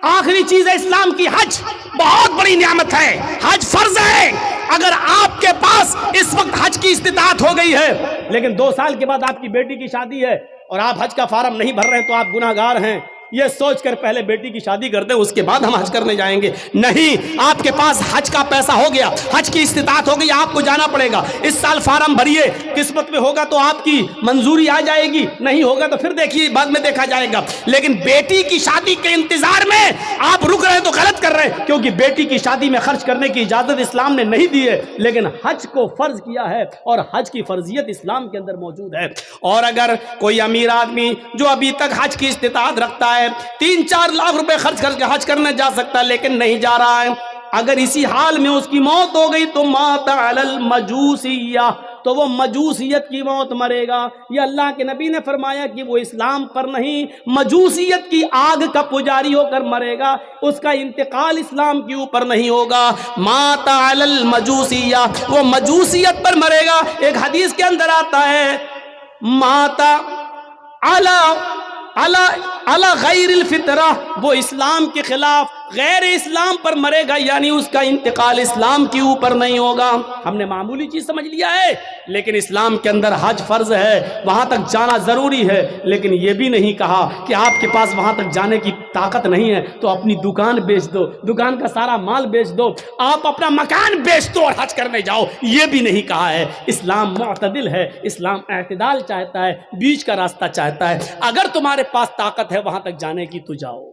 آخری چیز ہے اسلام کی حج، بہت بڑی نعمت ہے، حج فرض ہے۔ اگر آپ کے پاس اس وقت حج کی استطاعت ہو گئی ہے لیکن 2 سال کے بعد آپ کی بیٹی کی شادی ہے اور آپ حج کا فارم نہیں بھر رہے ہیں تو آپ گناہ گار ہیں، یہ سوچ کر پہلے بیٹی کی شادی کر دیں اس کے بعد ہم حج کرنے جائیں گے۔ نہیں، آپ کے پاس حج کا پیسہ ہو گیا، حج کی استطاعت ہو گئی، آپ کو جانا پڑے گا۔ اس سال فارم بھریے، قسمت میں ہوگا تو آپ کی منظوری آ جائے گی، نہیں ہوگا تو پھر دیکھیے بعد میں دیکھا جائے گا۔ لیکن بیٹی کی شادی کے انتظار میں آپ رک رہے ہیں تو غلط کر رہے ہیں، کیونکہ بیٹی کی شادی میں خرچ کرنے کی اجازت اسلام نے نہیں دی ہے، لیکن حج کو فرض کیا ہے اور حج کی فرضیت اسلام کے اندر موجود ہے۔ اور اگر کوئی امیر آدمی جو ابھی تک حج کی استطاعت رکھتا ہے 3-4 لاکھ روپے خرچ کر کے حج کرنے جا سکتا ہے لیکن نہیں جا رہا ہے، اگر اسی حال میں اس کی موت ہو گئی تو مات علی المجوسیہ، تو وہ مجوسیت کی موت مرے گا۔ یہ اللہ کے نبی نے فرمایا کہ وہ اسلام پر نہیں، مجوسیت کی آگ کا پجاری ہو کر مرے گا، اس کا انتقال اسلام کے اوپر نہیں ہوگا۔ مات علی المجوسیہ، وہ مجوسیت پر مرے گا۔ ایک حدیث کے اندر آتا ہے مات علی غیر الفطرہ، وہ اسلام کے خلاف غیر اسلام پر مرے گا، یعنی اس کا انتقال اسلام کے اوپر نہیں ہوگا۔ ہم نے معمولی چیز سمجھ لیا ہے، لیکن اسلام کے اندر حج فرض ہے، وہاں تک جانا ضروری ہے، لیکن یہ بھی نہیں کہا کہ آپ کے پاس وہاں تک جانے کی طاقت نہیں ہے تو اپنی دکان بیچ دو، دکان کا سارا مال بیچ دو، آپ اپنا مکان بیچ دو اور حج کرنے جاؤ، یہ بھی نہیں کہا ہے۔ اسلام معتدل ہے، اسلام اعتدال چاہتا ہے، بیچ کا راستہ چاہتا ہے۔ اگر تمہارے پاس طاقت ہے وہاں تک جانے کی تو جاؤ۔